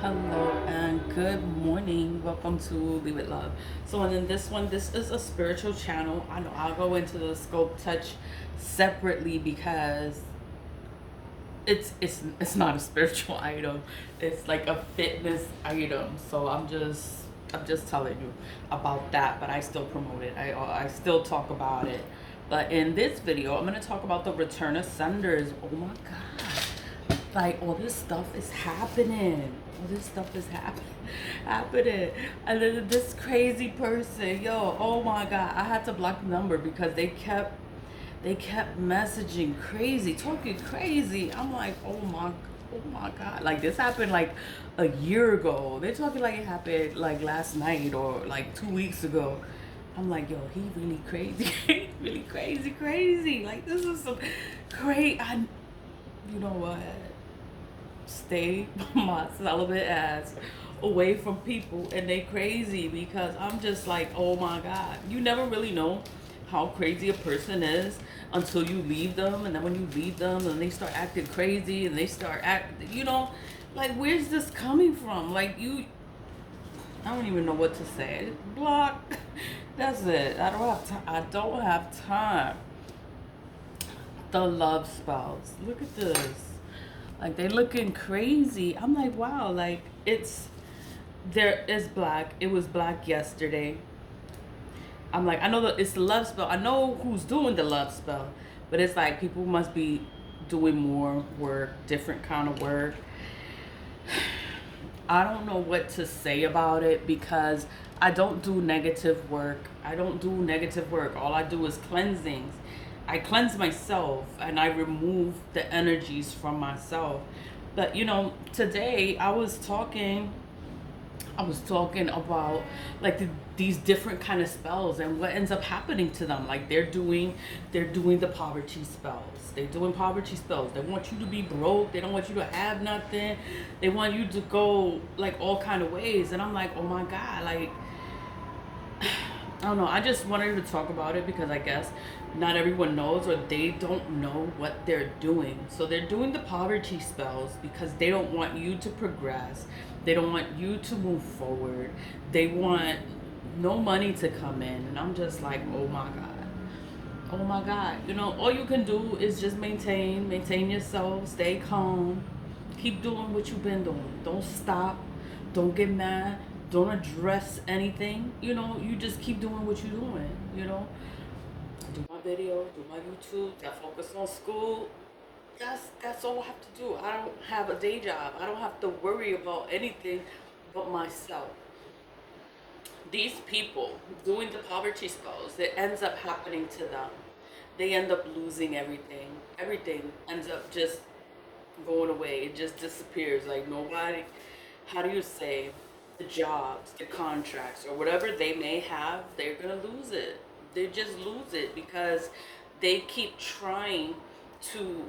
Hello and good morning. Welcome to Leave It Love. So, and in this one, this is a spiritual channel. I know I'll go into the scope touch separately because it's not a spiritual item. It's like a fitness item. So I'm just telling you about that, but I still promote it. I still talk about it. But in this video, I'm gonna talk about the return of senders. Oh my god. Like all this stuff is happening. All this stuff is happening. And then this crazy person, yo, oh my god, I had to block the number because they kept messaging crazy, talking crazy. I'm like, oh my god. Like this happened like a year ago. They're talking like it happened like last night or like 2 weeks ago. I'm like, yo, he really crazy. Really crazy. Like this is some great you know what? Stay my celibate ass away from people and they crazy because I'm just like, oh my god. You never really know how crazy a person is until you leave them, and then when you leave them and they start acting crazy and they start acting, like where's this coming from? Like I don't even know what to say. Block. That's it. I don't have time. I don't have time. The love spells. Look at this. Like they looking crazy. I'm like, wow, like there is black. It was black yesterday. I'm like, I know that it's the love spell. I know who's doing the love spell, but it's like people must be doing more work, different kind of work. I don't know what to say about it because I don't do negative work. I don't do negative work. All I do is cleansings. I cleanse myself and I remove the energies from myself. But today I was talking about like these different kind of spells and what ends up happening to them. Like they're doing the poverty spells. They're doing poverty spells. They want you to be broke. They don't want you to have nothing. They want you to go like all kind of ways. And I'm like, oh my god, like I don't know. I just wanted to talk about it because I guess not everyone knows or they don't know what they're doing. So they're doing the poverty spells because they don't want you to progress. They don't want you to move forward. They want no money to come in. And I'm just like, oh my God. Oh my God. All you can do is just maintain yourself, stay calm, keep doing what you've been doing. Don't stop. Don't get mad. Don't address anything. You just keep doing what you're doing. Do my video, do my YouTube, I focus on school. That's all I have to do. I don't have a day job. I don't have to worry about anything but myself. These people doing the poverty spells, it ends up happening to them. They end up losing everything. Everything ends up just going away. It just disappears. Like nobody, how do you say, the jobs, the contracts, or whatever they may have, they're gonna lose it. They just lose it because they keep trying to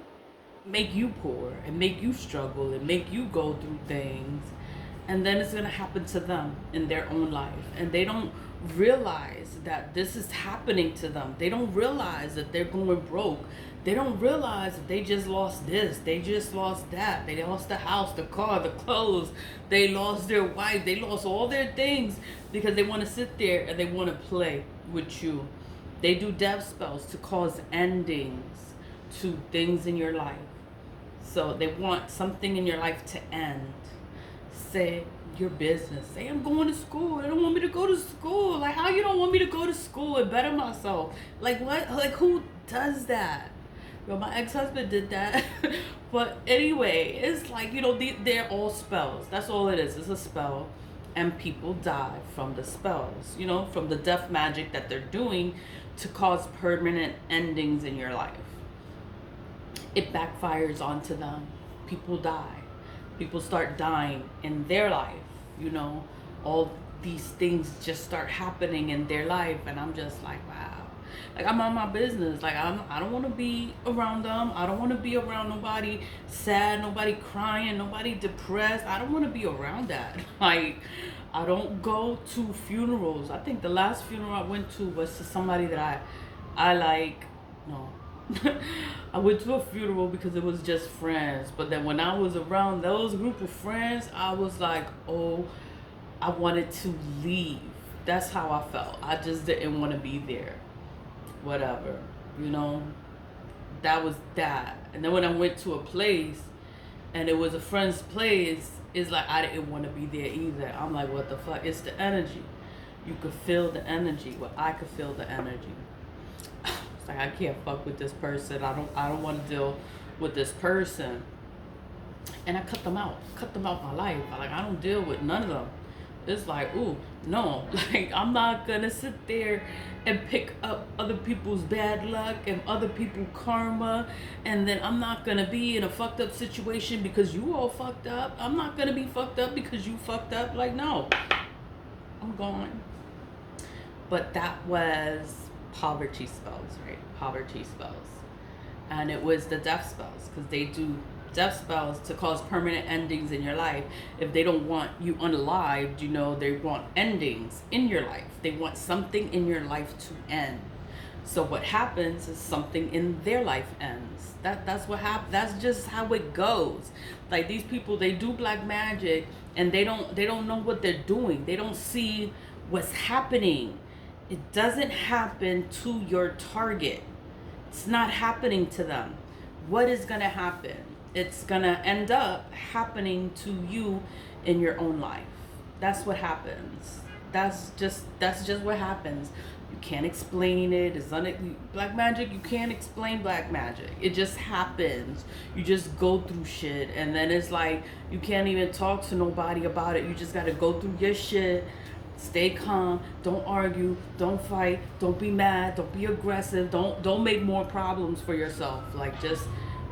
make you poor and make you struggle and make you go through things, and then it's going to happen to them in their own life, and they don't realize that this is happening to them. They don't realize that they're going broke. They don't realize that they just lost this, they just lost that, they lost the house, the car, the clothes, they lost their wife, they lost all their things because they want to sit there and they want to play with you. They do death spells to cause endings to things in your life. So they want something in your life to end. Say your business. Say I'm going to school. They don't want me to go to school. Like how you don't want me to go to school and better myself? Like what? Like who does that? Well, my ex-husband did that. But anyway, it's like, they're all spells. That's all it is. It's a spell. And people die from the spells, from the death magic that they're doing to cause permanent endings in your life. It backfires onto them. People die. People start dying in their life. All these things just start happening in their life, and I'm just like, wow. Like I'm on my business. Like I don't want to be around them. I don't want to be around nobody sad, nobody crying, nobody depressed. I don't want to be around that. Like I don't go to funerals. I think the last funeral I went to was to somebody that I like. No, I went to a funeral because it was just friends. But then when I was around those group of friends, I was like, oh, I wanted to leave. That's how I felt. I just didn't want to be there. Whatever, you know. That was that. And then when I went to a place and it was a friend's place, it's like I didn't want to be there either. I'm like, what the fuck? It's the energy. You could feel the energy. Well, I could feel the energy. It's like I can't fuck with this person. I don't want to deal with this person. And I cut them out. Cut them out my life. Like I don't deal with none of them. It's like, ooh, no. Like I'm not gonna sit there and pick up other people's bad luck and other people's karma, and then I'm not gonna be in a fucked up situation because you all fucked up. I'm not gonna be fucked up because you fucked up. Like no, I'm gone. But that was poverty spells, right? Poverty spells. And it was the death spells because they do death spells to cause permanent endings in your life. If they don't want you unalived, you know, they want endings in your life. They want something in your life to end. So what happens is something in their life ends. That's what happens. That's just how it goes. Like these people, they do black magic and they don't know what they're doing. They don't see what's happening. It doesn't happen to your target. It's not happening to them. What is going to happen? It's going to end up happening to you in your own life. That's what happens. That's just what happens. You can't explain it. Black magic, you can't explain black magic. It just happens. You just go through shit and then it's like you can't even talk to nobody about it. You just got to go through your shit. Stay calm. Don't argue. Don't fight. Don't be mad. Don't be aggressive. Don't make more problems for yourself. Like just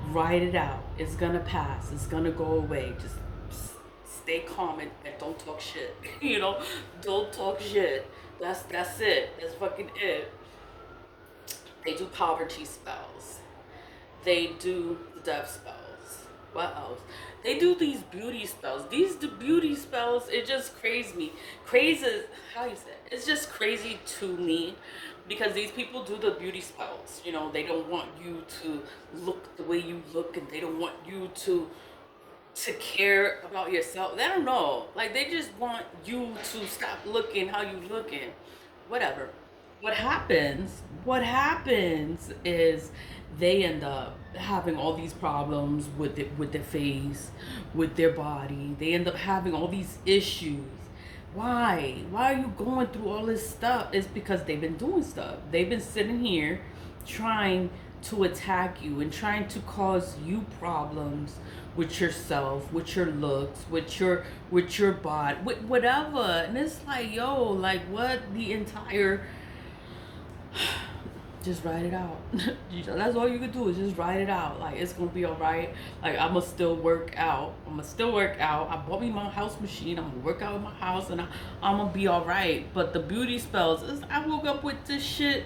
ride it out. It's gonna pass. It's gonna go away. Just stay calm and don't talk shit. You know, don't talk shit. That's it. That's fucking it. They do poverty spells. They do the death spells. What else? They do these beauty spells. The beauty spells, it just crazy me. Crazy, how you say it? It's just crazy to me because these people do the beauty spells. You know, they don't want you to look the way you look and they don't want you to care about yourself. They don't know. Like they just want you to stop looking how you looking. Whatever. What happens is they end up having all these problems with their face, with their body. They end up having all these issues. Why are you going through all this stuff? It's because they've been doing stuff. They've been sitting here trying to attack you and trying to cause you problems with yourself, with your looks, with your body, with whatever. And it's like, yo, like what the entire just write it out. That's all you can do is just write it out. Like it's gonna be all right. Like I'ma still work out. I bought me my house machine. I'm gonna work out in my house, and I'm gonna be all right. But the beauty spells, I woke up with this shit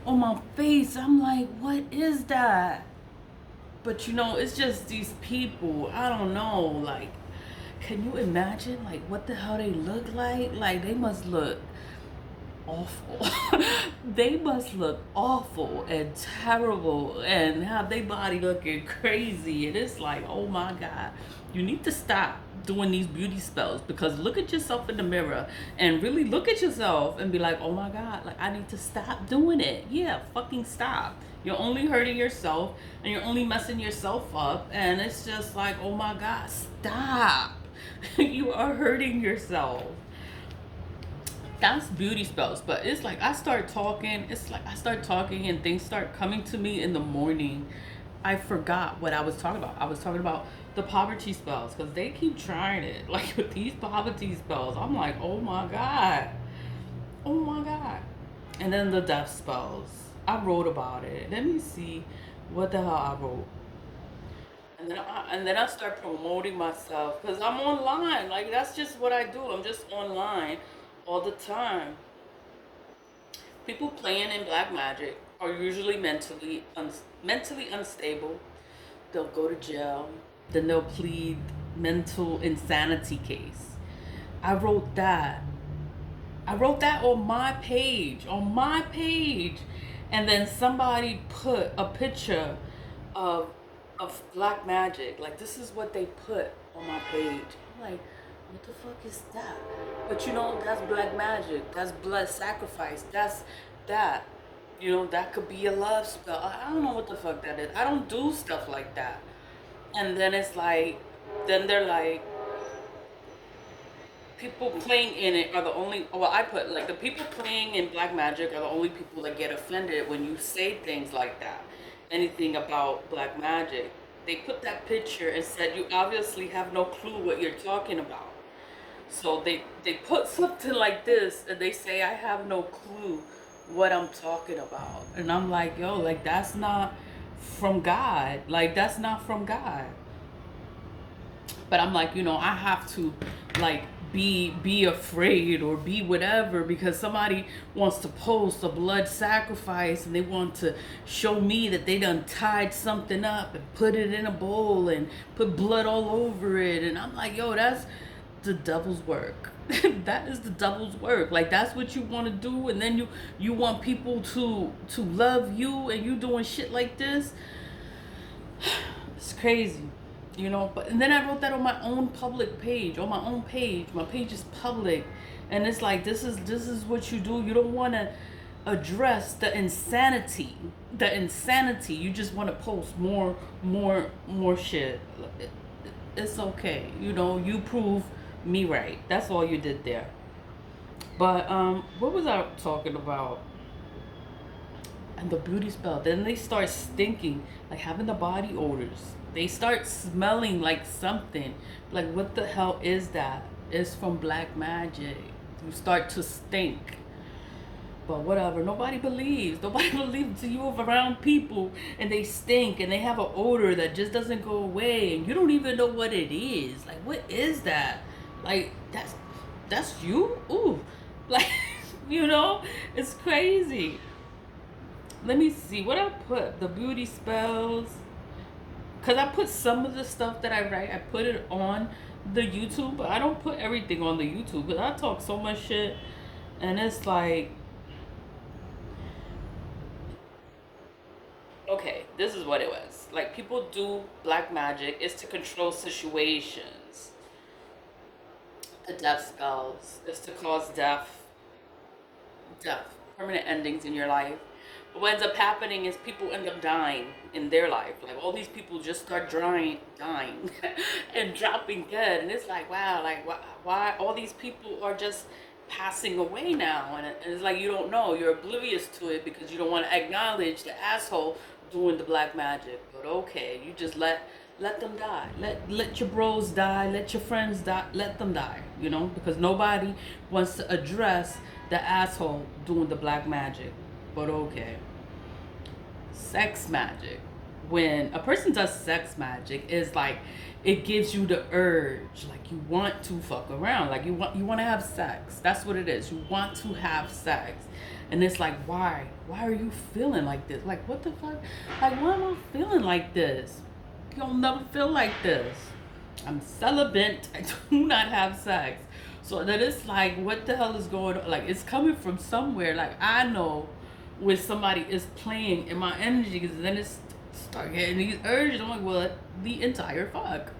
on my face. I'm like, what is that? But you know, it's just these people. I don't know. Like, can you imagine like what the hell they look like? Like they must look awful. They must look awful and terrible and have their body looking crazy. And it's like, oh my God, you need to stop doing these beauty spells because look at yourself in the mirror and really look at yourself and be like, oh my God, like I need to stop doing it. Yeah, fucking stop. You're only hurting yourself and you're only messing yourself up. And it's just like, oh my God, stop. You are hurting yourself. That's beauty spells. But it's like I start talking and things start coming to me in the morning. I forgot what I was talking about. I was talking about the poverty spells because they keep trying it. Like with these poverty spells, I'm like, oh my God. Oh my God. And then the death spells. I wrote about it. Let me see what the hell I wrote. And then I start promoting myself because I'm online. Like that's just what I do. I'm just online all the time. People playing in black magic are usually mentally unstable. They'll go to jail. Then they'll plead mental insanity case. I wrote that. I wrote that on my page. On my page. And then somebody put a picture of Blackmagic. Like, this is what they put on my page. I'm like, what the fuck is that? But you know, that's Blackmagic. That's blood sacrifice. That's that. You know, that could be a love spell. I don't know what the fuck that is. I don't do stuff like that. And then it's like, then they're like, people playing in it are the only, well, I put like the people playing in Blackmagic are the only people that get offended when you say things like that, anything about Blackmagic. They put that picture and said you obviously have no clue what you're talking about. So they put something like this and they say I have no clue what I'm talking about. And I'm like, yo, like that's not from God. Like that's not from God. But I'm like, you know, I have to like be afraid or be whatever because somebody wants to post a blood sacrifice and they want to show me that they done tied something up and put it in a bowl and put blood all over it. And I'm like, yo, that's the devil's work. That is the devil's work. Like that's what you want to do, and then you want people to love you, and you doing shit like this. It's crazy, you know. But and then I wrote that on my own public page, on my own page. My page is public, and it's like this is what you do. You don't want to address the insanity. The insanity. You just want to post more shit. It's okay, you know. You prove me right. That's all you did there. But what was I talking about? And the beauty spell. Then they start stinking, like having the body odors. They start smelling like something. Like what the hell is that? It's from Blackmagic. You start to stink. But whatever. Nobody believes. Nobody believes to you around people and they stink and they have an odor that just doesn't go away and you don't even know what it is. Like what is that? Like that's you? Ooh. Like you know? It's crazy. Let me see what I put. The beauty spells. Cause I put some of the stuff that I write, I put it on the YouTube, but I don't put everything on the YouTube. Cause I talk so much shit, and it's like, okay, this is what it was. Like people do black magic is to control situations. The death spells is to cause death, permanent endings in your life. But what ends up happening is people end up dying in their life. Like all these people just start dying, and dropping dead. And it's like, wow, like why all these people are just passing away now? And it's like you don't know. You're oblivious to it because you don't want to acknowledge the asshole doing the black magic. But okay, you just let them die. Let your bros die. Let your friends die. Let them die. You know, because nobody wants to address the asshole doing the black magic. But okay. Sex magic. When a person does sex magic, is like it gives you the urge, like you want to fuck around, like you want to have sex. That's what it is. You want to have sex, and it's like why are you feeling like this? Like what the fuck? Like why am I feeling like this? You'll never feel like this. I'm celibate. I do not have sex. So that it's like what the hell is going on? Like it's coming from somewhere. Like I know when somebody is playing in my energy, because then it's start getting these urges. I'm like, well, the entire fuck.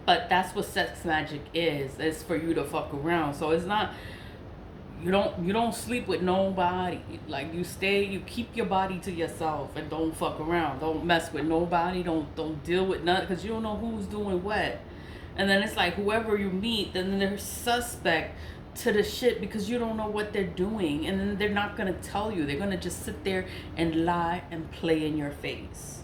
But that's what sex magic is. It's for you to fuck around. So it's not. You don't sleep with nobody. Like you keep your body to yourself and don't fuck around. Don't mess with nobody. Don't deal with nothing because you don't know who's doing what. And then it's like whoever you meet, then they're suspect to the shit because you don't know what they're doing, and then they're not gonna tell you. They're gonna just sit there and lie and play in your face.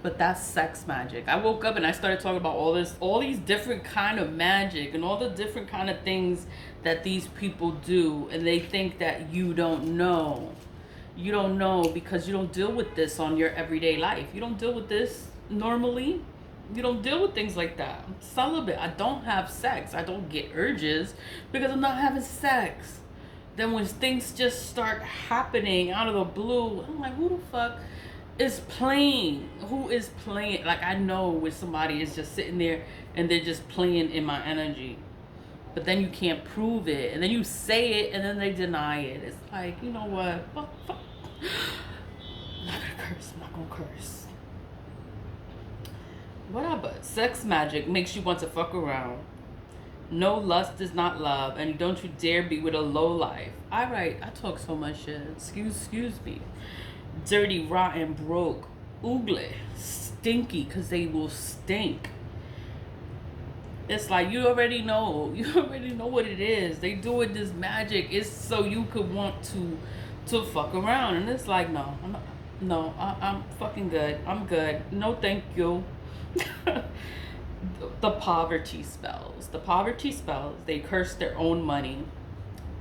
But that's sex magic. I woke up and I started talking about all these different kind of magic and all the different kind of things that these people do, and they think that you don't know. You don't know because you don't deal with this on your everyday life. You don't deal with this normally. You don't deal with things like that. I'm celibate. I don't have sex. I don't get urges because I'm not having sex. Then when things just start happening out of the blue, I'm like, who the fuck is playing? Who is playing? Like I know when somebody is just sitting there and they're just playing in my energy. but then you can't prove it, and then you say it, and then they deny it. It's like, you know what? Fuck. I'm not gonna curse. I'm not gonna curse. Whatever. Sex magic makes you want to fuck around. No lust is not love, and don't you dare be with a low life. Alright, I talk so much shit. Excuse me. Dirty, rotten, broke, ugly, stinky, cause they will stink. It's like you already know. You already know what it is. They doing this magic. It's so you could want to fuck around, and it's like I'm fucking good. I'm good. No, thank you. The poverty spells. The poverty spells. They curse their own money.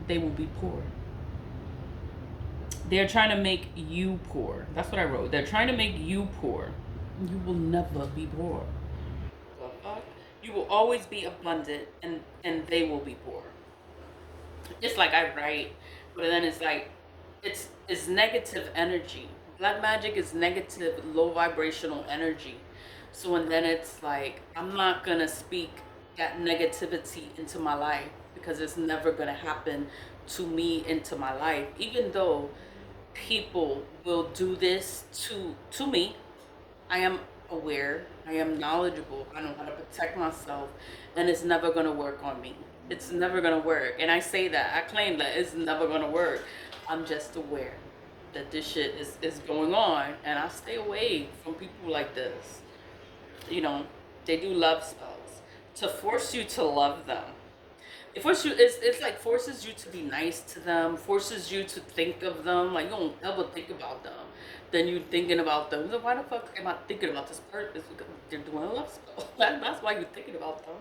They will be poor. They're trying to make you poor. That's what I wrote. They're trying to make you poor. You will never be poor. The fuck? You will always be abundant, and they will be poor. It's like I write, but then it's like it's negative energy. Black magic is negative, low vibrational energy. So and then it's like I'm not gonna speak that negativity into my life because it's never gonna happen to me into my life. Even though people will do this to me, I am aware, I am knowledgeable, I know how to protect myself, and it's never gonna work on me. It's never gonna work. And I say that, I claim that it's never gonna work. I'm just aware that this shit is going on, and I stay away from people like this. You know, they do love spells to force you to love them. It forces you. It's like forces you to be nice to them. Forces you to think of them. Like you don't ever think about them. Then you thinking about them. So why the fuck am I thinking about this person? It's because they're doing a love spell. That's why you're thinking about them.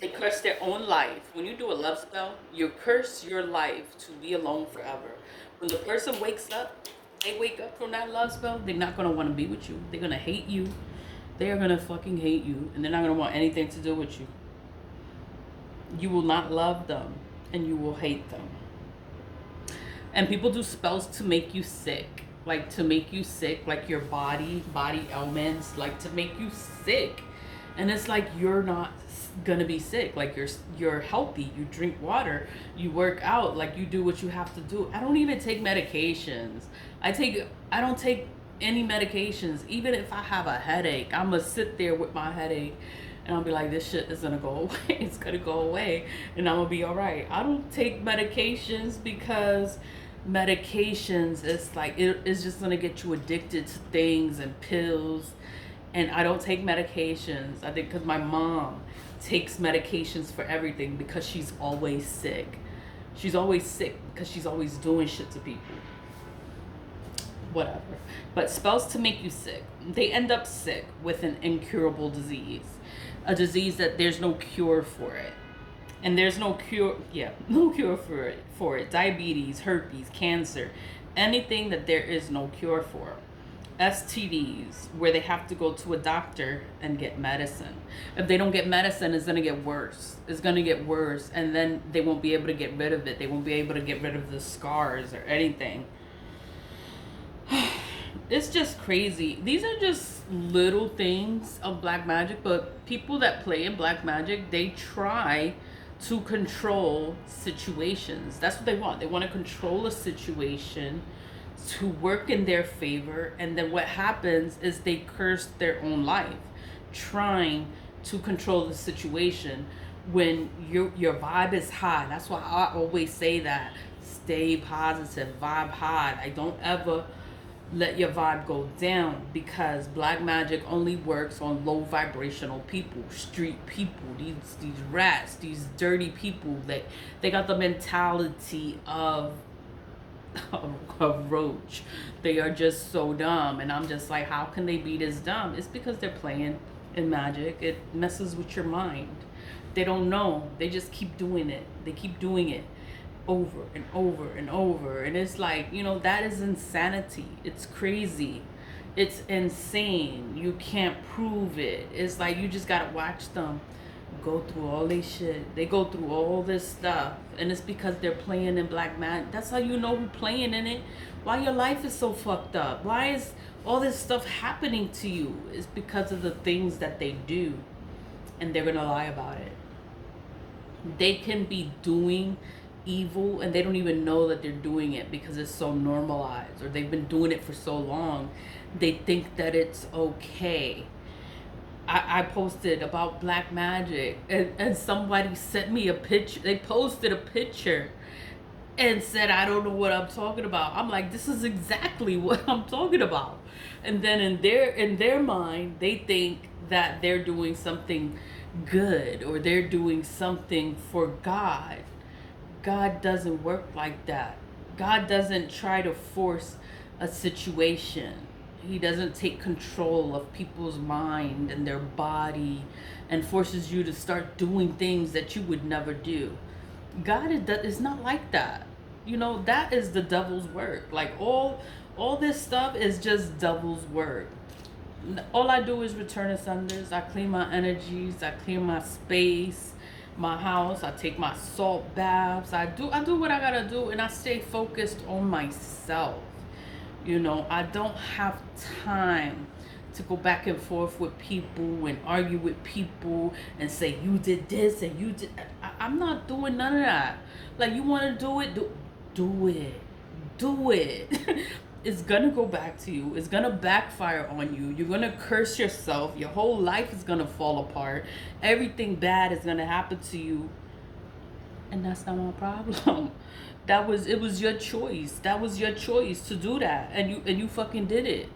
They curse their own life. When you do a love spell, you curse your life to be alone forever. When the person wakes up, they wake up from that love spell, they're not gonna want to be with you. They're gonna hate you. They are gonna fucking hate you, and they're not gonna want anything to do with you. You will not love them, and you will hate them. And people do spells to make you sick, like your body ailments, like to make you sick. And it's like you're not gonna be sick. Like you're healthy. You drink water. You work out. Like you do what you have to do. I don't even take medications. I don't take any medications. Even if I have a headache, I'm gonna sit there with my headache, and I'll be like, this shit is gonna go away. It's gonna go away, and I'm gonna be all right. I don't take medications because medications, it's like it's just gonna get you addicted to things and pills. And I don't take medications. I think because my mom takes medications for everything because she's always sick. She's always sick because she's always doing shit to people. Whatever. But spells to make you sick. They end up sick with an incurable disease. A disease that there's no cure for it. And there's no cure, no cure for it. Diabetes, herpes, cancer, anything that there is no cure for. STDs, where they have to go to a doctor and get medicine. If they don't get medicine, it's going to get worse. It's going to get worse, and then they won't be able to get rid of it. They won't be able to get rid of the scars or anything. It's just crazy. These are just little things of black magic, but people that play in black magic, they try to control situations. That's what they want. They want to control a situation to work in their favor, and then what happens is they curse their own life trying to control the situation when your vibe is high. That's why I always say that stay positive, vibe high. I don't ever let your vibe go down, because black magic only works on low vibrational people, street people, these rats, these dirty people that they got the mentality of a roach. They are just so dumb, and I'm just like, how can they be this dumb? It's because they're playing in magic. It messes with your mind. They don't know. They just keep doing it. They keep doing it over and over and over, and it's like, that is insanity. It's crazy. It's insane. You can't prove it. It's like you just gotta watch them go through all this shit. They go through all this stuff, and it's because they're playing in black magic. That's how you know who's playing in it. Why your life is so fucked up. Why is all this stuff happening to you? It's because of the things that they do, and they're gonna lie about it. They can be doing evil and they don't even know that they're doing it because it's so normalized, or they've been doing it for so long. They think that it's okay. I posted about black magic, and somebody sent me a picture. They posted a picture and said, I don't know what I'm talking about. I'm like, this is exactly what I'm talking about. And then in their mind, they think that they're doing something good, or they're doing something for God. God doesn't work like that. God doesn't try to force a situation. He doesn't take control of people's mind and their body and forces you to start doing things that you would never do. God is not like that. That is the devil's work. Like all this stuff is just devil's work. All I do is return ascenders. I clean my energies. I clean my space, my house. I take my salt baths. I do what I gotta do, and I stay focused on myself. I don't have time to go back and forth with people and argue with people and say you did this and you did. I'm not doing none of that. Like, you want to do it, do it, do it. It's gonna go back to you. It's gonna backfire on you. You're gonna curse yourself. Your whole life is gonna fall apart. Everything bad is gonna happen to you, and that's not my problem. It was your choice. That was your choice to do that, and you fucking did it.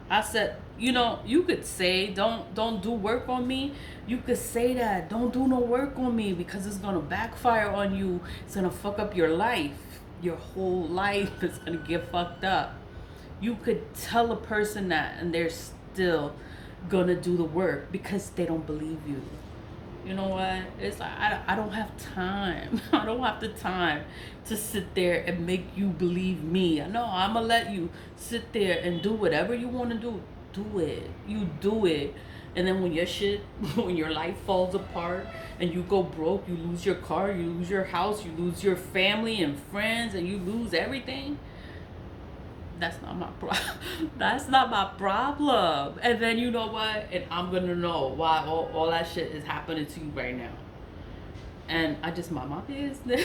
I said, you could say don't do work on me. You could say that, don't do no work on me, because it's gonna backfire on you. It's gonna fuck up your life. Your whole life is gonna get fucked up. You could tell a person that, and they're still gonna do the work because they don't believe you. You know what? It's like, I don't have time. I don't have the time to sit there and make you believe me. No, I'm gonna let you sit there and do whatever you want to do. Do it. You do it. And then when your shit, when your life falls apart and you go broke, you lose your car, you lose your house, you lose your family and friends, and you lose everything. That's not my problem. That's not my problem. And then, you know what? And I'm gonna know why all that shit is happening to you right now. And I just mind my business.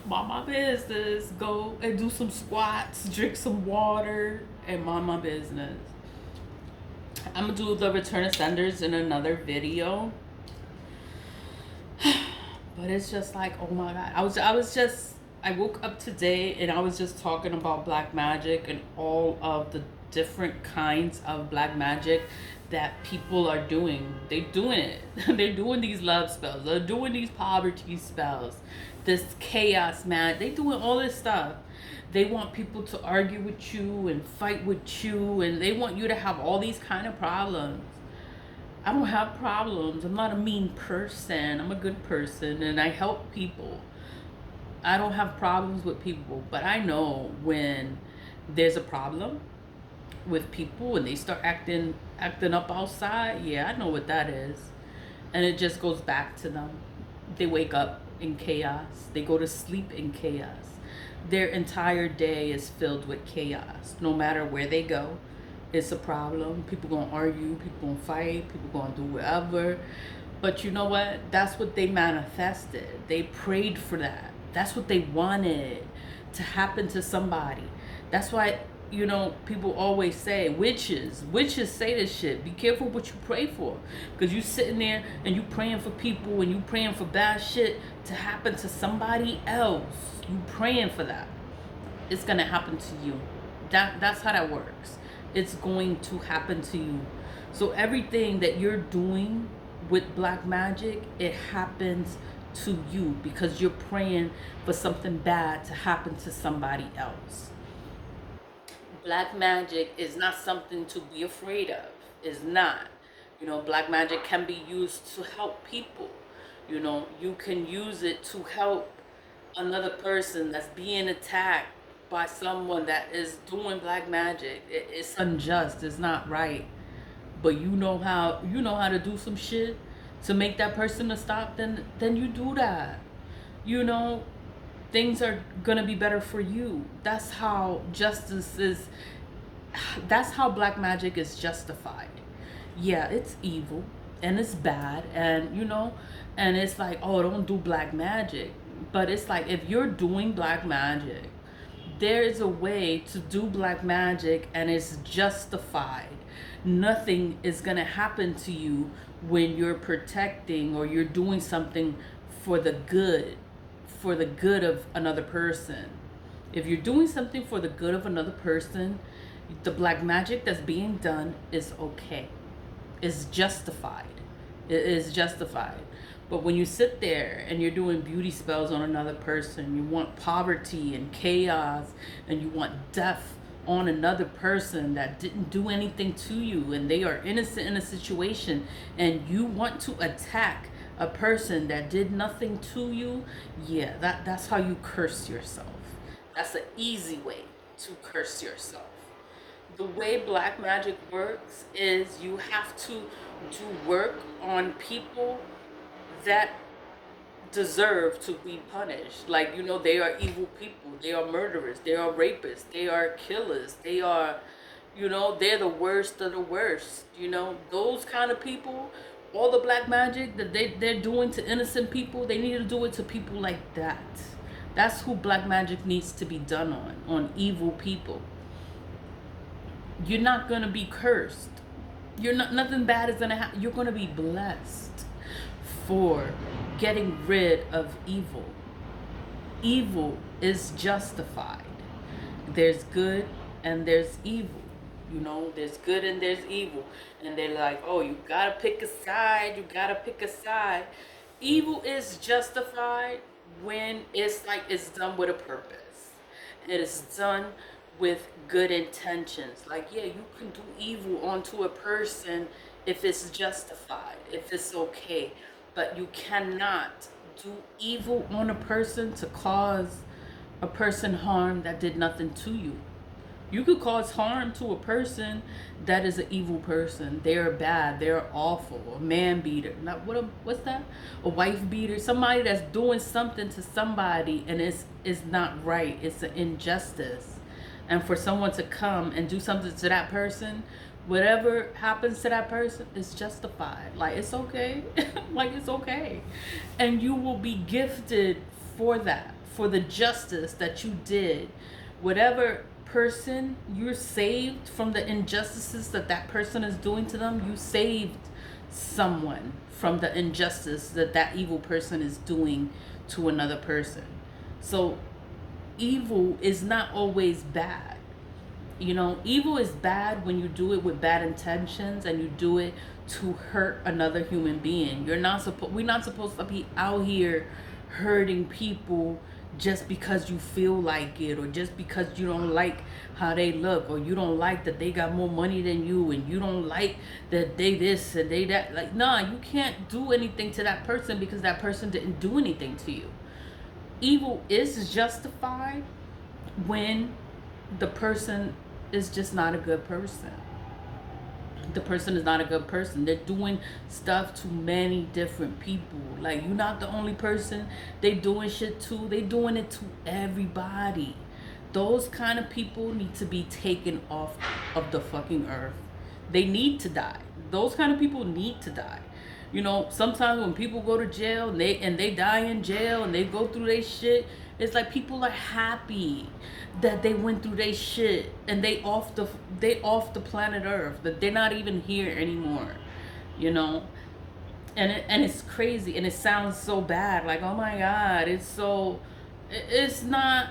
Mind my business. Go and do some squats, drink some water, and mind my business. I'm gonna do the return ascenders in another video. But it's just like, oh my God. I woke up today and I was just talking about black magic and all of the different kinds of black magic that people are doing. They're doing it. They're doing these love spells. They're doing these poverty spells. This chaos, man. They're doing all this stuff. They want people to argue with you and fight with you, and they want you to have all these kind of problems. I don't have problems. I'm not a mean person. I'm a good person, and I help people. I don't have problems with people, but I know when there's a problem with people and they start acting up outside. Yeah, I know what that is. And it just goes back to them. They wake up in chaos. They go to sleep in chaos. Their entire day is filled with chaos. No matter where they go, it's a problem. People gonna argue, people gonna fight, people gonna do whatever. But you know what? That's what they manifested. They prayed for that. That's what they wanted to happen to somebody. That's why, people always say, witches say this shit. Be careful what you pray for. Because you sitting there and you praying for people and you praying for bad shit to happen to somebody else. You praying for that. It's going to happen to you. That's how that works. It's going to happen to you. So everything that you're doing with black magic, it happens to you because you're praying for something bad to happen to somebody else. Black magic is not something to be afraid of. It's not. Black magic can be used to help people. You can use it to help another person that's being attacked by someone that is doing black magic. It's unjust. It's not right. But you know how to do some shit to make that person to stop, then you do that. Things are gonna be better for you. That's how justice is. That's how black magic is justified. Yeah, it's evil. and it's bad, and and it's like, oh, don't do black magic. But it's like, if you're doing black magic, there is a way to do black magic and it's justified. Nothing is going to happen to you when you're protecting or you're doing something for the good, for the good of another person. If you're doing something for the good of another person, the black magic that's being done is okay. It's justified. It is justified. But when you sit there and you're doing beauty spells on another person, you want poverty and chaos, and you want death on another person that didn't do anything to you, and they are innocent in a situation, and you want to attack a person that did nothing to you, yeah, that's how you curse yourself. That's an easy way to curse yourself. The way black magic works is you have to do work on people that deserve to be punished. Like, they are evil people, they are murderers, they are rapists, they are killers, they are, they're the worst of the worst. Those kind of people, all the black magic that they're doing to innocent people, they need to do it to people like that. That's who black magic needs to be done on evil people. You're not gonna be cursed. You're not, nothing bad is gonna happen. You're gonna be blessed for getting rid of evil. Evil is justified. There's good and there's evil. There's good and there's evil. And they're like, oh, you gotta pick a side, you gotta pick a side. Evil is justified when it's like it's done with a purpose. It is done with good intentions. Like, yeah, you can do evil onto a person if it's justified, if it's okay. But you cannot do evil on a person to cause a person harm that did nothing to you. You could cause harm to a person that is an evil person. They're bad. They're awful. A man beater. Not what's that? A wife beater. Somebody that's doing something to somebody and it's not right. It's an injustice. And for someone to come and do something to that person, whatever happens to that person is justified. Like, it's okay. Like, it's okay. And you will be gifted for that, for the justice that you did. Whatever person, you're saved from the injustices that person is doing to them. You saved someone from the injustice that evil person is doing to another person. So evil is not always bad. Evil is bad when you do it with bad intentions and you do it to hurt another human being. We're not supposed to be out here hurting people just because you feel like it, or just because you don't like how they look, or you don't like that they got more money than you, and you don't like that they this and they that. Like, nah, you can't do anything to that person because that person didn't do anything to you. Evil is justified when the person is just not a good person. The person is not a good person. They're doing stuff to many different people. Like, you're not the only person they doing shit to. They doing it to everybody. Those kind of people need to be taken off of the fucking earth. They need to die. Those kind of people need to die. Sometimes when people go to jail and they die in jail and they go through their shit, it's like people are happy that they went through their shit and they off the planet Earth, that they're not even here anymore. And it's crazy and it sounds so bad. Like, oh my God, it's not.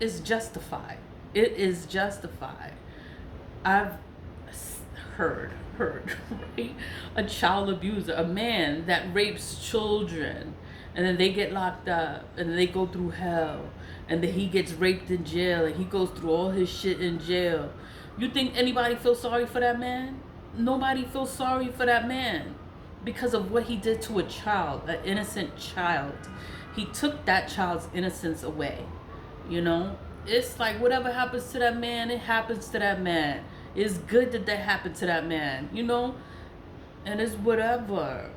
It's justified. It is justified. I've heard, right? A child abuser, a man that rapes children, and then they get locked up, and then they go through hell, and then he gets raped in jail, and he goes through all his shit in jail. You think anybody feels sorry for that man? Nobody feels sorry for that man because of what he did to a child, an innocent child. He took that child's innocence away. It's like, whatever happens to that man, it happens to that man. It's good that happened to that man, and it's whatever.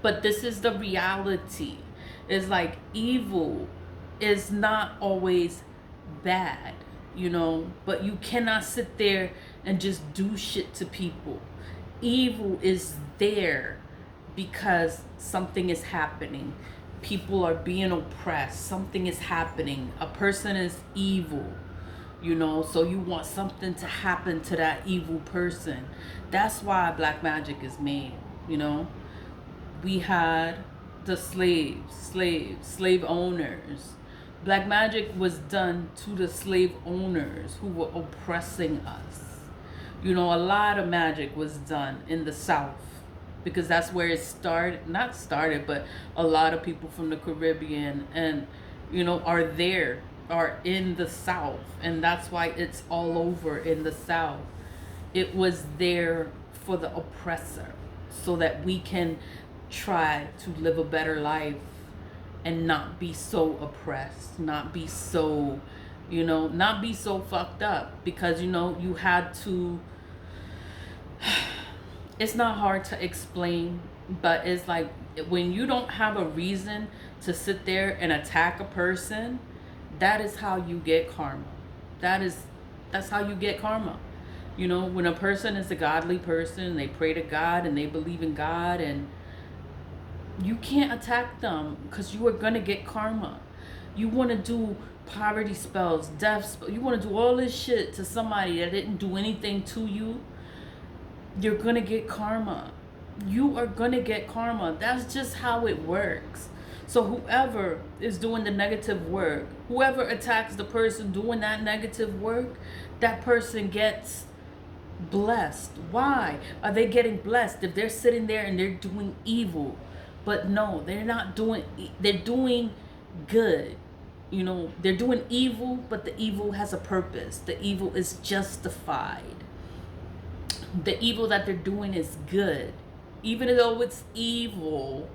But this is the reality. It's like, evil is not always bad, but you cannot sit there and just do shit to people. Evil is there because something is happening. People are being oppressed. Something is happening. A person is evil, so you want something to happen to that evil person. That's why black magic is made. We had the slave owners. Black magic was done to the slave owners who were oppressing us. A lot of magic was done in the South because that's where it started. Not started, but a lot of people from the Caribbean and, are in the South. And that's why it's all over in the South. It was there for the oppressor so that we can try to live a better life and not be so oppressed, not be so, not be so fucked up because, you had to, it's not hard to explain, but it's like when you don't have a reason to sit there and attack a person, that is how you get karma. That's how you get karma. When a person is a godly person, they pray to God and they believe in God, and you can't attack them because you are going to get karma. You want to do poverty spells, death spells, you want to do all this shit to somebody that didn't do anything to you, you're going to get karma. You are going to get karma. That's just how it works. So whoever is doing the negative work, whoever attacks the person doing that negative work, that person gets blessed. Why are they getting blessed if they're sitting there and they're doing evil? But no, they're not doing, they're doing good. They're doing evil, but the evil has a purpose. The evil is justified. The evil that they're doing is good. Even though it's evil,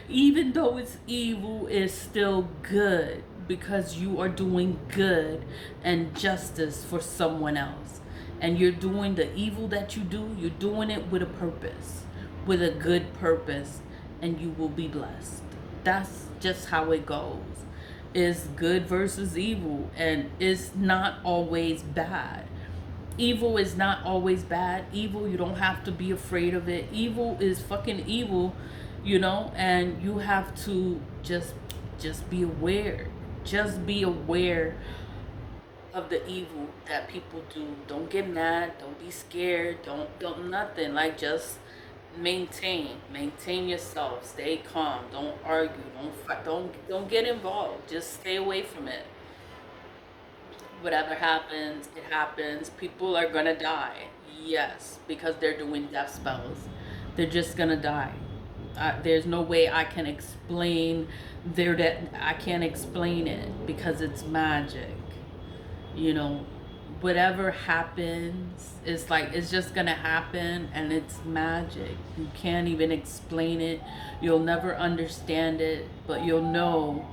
even though it's evil, it's still good because you are doing good and justice for someone else. And you're doing the evil that you do, you're doing it with a purpose, with a good purpose, and you will be blessed. That's just how it goes. It's good versus evil, and it's not always bad. Evil is not always bad. Evil, you don't have to be afraid of it. Evil is fucking evil, and you have to just be aware. Just be aware of the evil that people do. Don't get mad. Don't be scared. Don't nothing. Like, just maintain yourself. Stay calm. Don't argue. Don't fight. Don't get involved. Just stay away from it. Whatever happens, it happens. People are gonna die. Yes, because they're doing death spells. They're just gonna die. There's no way I can explain I can't explain it because it's magic. Whatever happens, it's just gonna happen, and it's magic. You can't even explain it. You'll never understand it, but you'll know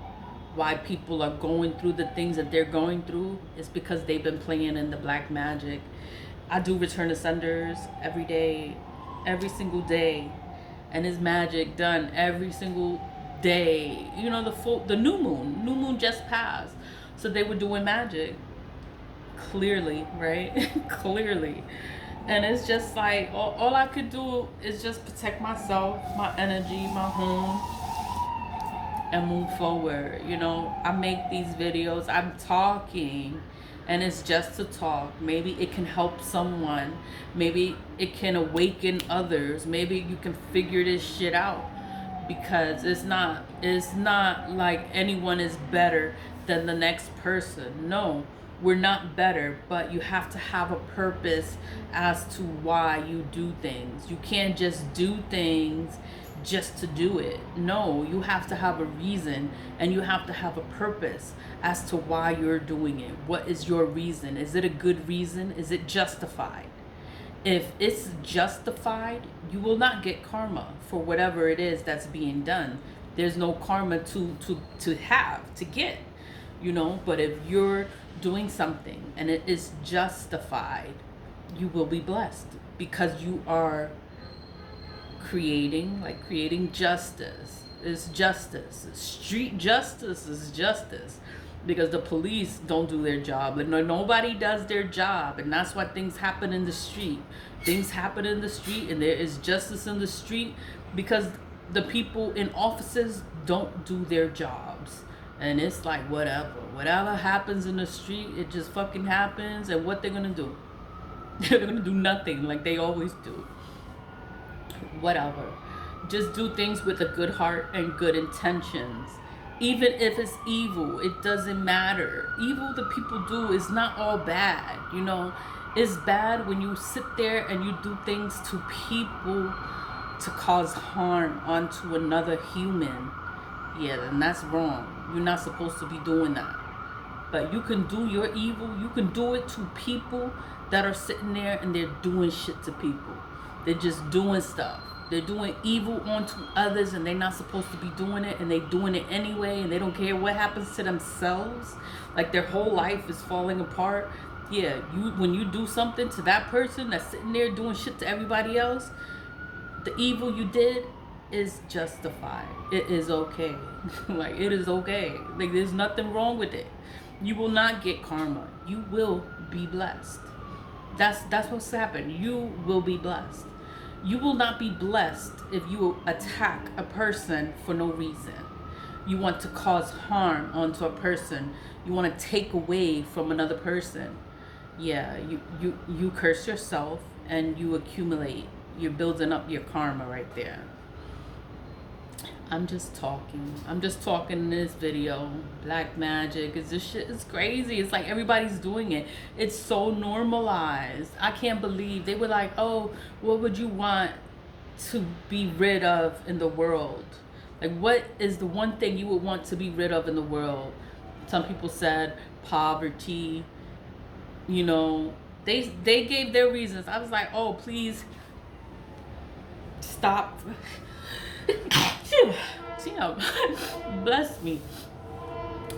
why people are going through the things that they're going through. Is because they've been playing in the black magic. I do return to senders every day, every single day, and it's magic done every single day. The new moon just passed, so they were doing magic clearly, right? Clearly. And it's just like all I could do is just protect myself, my energy, my home, and move forward. I make these videos, I'm talking, and it's just to talk. Maybe it can help someone. Maybe it can awaken others. Maybe you can figure this shit out, because it's not like anyone is better than the next person. No, we're not better, but you have to have a purpose as to why you do things. You can't just do things just to do it. No, you have to have a reason, and you have to have a purpose as to why you're doing it. What is your reason? Is it a good reason? Is it justified? If it's justified, you will not get karma for whatever it is that's being done. There's no karma to get, but if you're doing something and it is justified, you will be blessed, because you are creating justice. Is justice. Street justice is justice. because the police don't do their job. And nobody does their job, and that's why things happen in the street. Things happen in the street, and there is justice in the street because the people in offices don't do their jobs. And it's like, whatever happens in the street, it just fucking happens. And what they're gonna do? They're gonna do nothing, like they always do. Whatever. Just do things with a good heart and good intentions. Even if it's evil, it doesn't matter. Evil that people do is not all bad, you know. It's bad when you sit there and you do things to people to cause harm onto another human. Yeah, then that's wrong. You're not supposed to be doing that. But you can do your evil. You can do it to people that are sitting there and they're doing shit to people. They're just doing stuff. They're doing evil onto others and they're not supposed to be doing it, and they're doing it anyway, and they don't care what happens to themselves. Like their whole life is falling apart. Yeah, when you do something to that person that's sitting there doing shit to everybody else, the evil you did is justified. It is okay. Like, it is okay. Like, there's nothing wrong with it. You will not get karma. You will be blessed. That's what's happened. You will be blessed. You will not be blessed if you attack a person for no reason. You want to cause harm onto a person. You want to take away from another person. Yeah, you curse yourself and you accumulate. You're building up your karma right there. I'm just talking in this video. Blackmagic is this shit is crazy. It's like everybody's doing it. It's so normalized. I can't believe they were like, oh, what would you want to be rid of in the world? Like, what is the one thing you would want to be rid of in the world? Some people said poverty. You know, they gave their reasons. I was like, oh, please stop. Damn, bless me.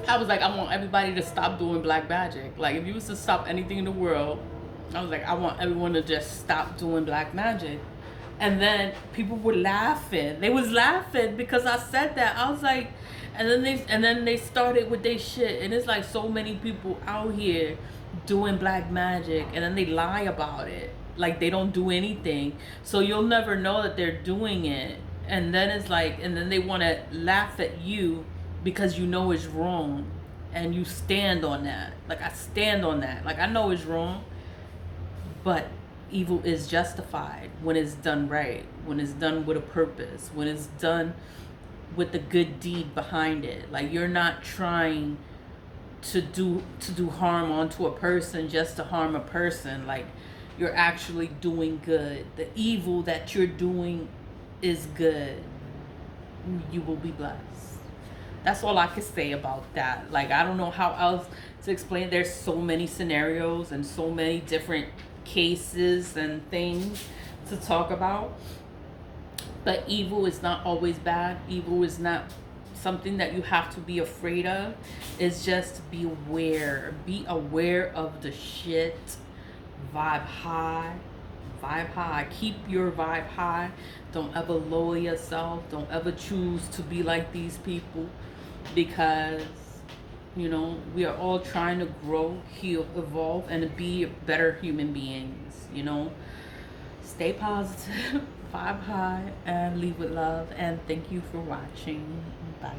I was like, I want everybody to stop doing black magic. Like, if you was to stop anything in the world, I was like, I want everyone to just stop doing black magic. And then people were laughing. They was laughing because I said that. I was like, and then they started with their shit. And it's like so many people out here doing black magic, and then they lie about it. Like, they don't do anything. So you'll never know that they're doing it. And then it's like, and then they want to laugh at you because you know it's wrong. And you stand on that. Like, I stand on that. Like, I know it's wrong. But evil is justified when it's done right. When it's done with a purpose. When it's done with the good deed behind it. Like, you're not trying to do harm onto a person just to harm a person. Like, you're actually doing good. The evil that you're doing is good. You will be blessed. That's all I can say about that. Like, I don't know how else to explain. There's so many scenarios and so many different cases and things to talk about. But evil is not always bad. Evil is not something that you have to be afraid of. It's just be aware. Be aware of the shit. Vibe high. Vibe high. Keep your vibe high. Don't ever lower yourself. Don't ever choose to be like these people, because, you know, we are all trying to grow, heal, evolve, and be better human beings, you know. Stay positive, vibe high, and leave with love. And thank you for watching. Bye.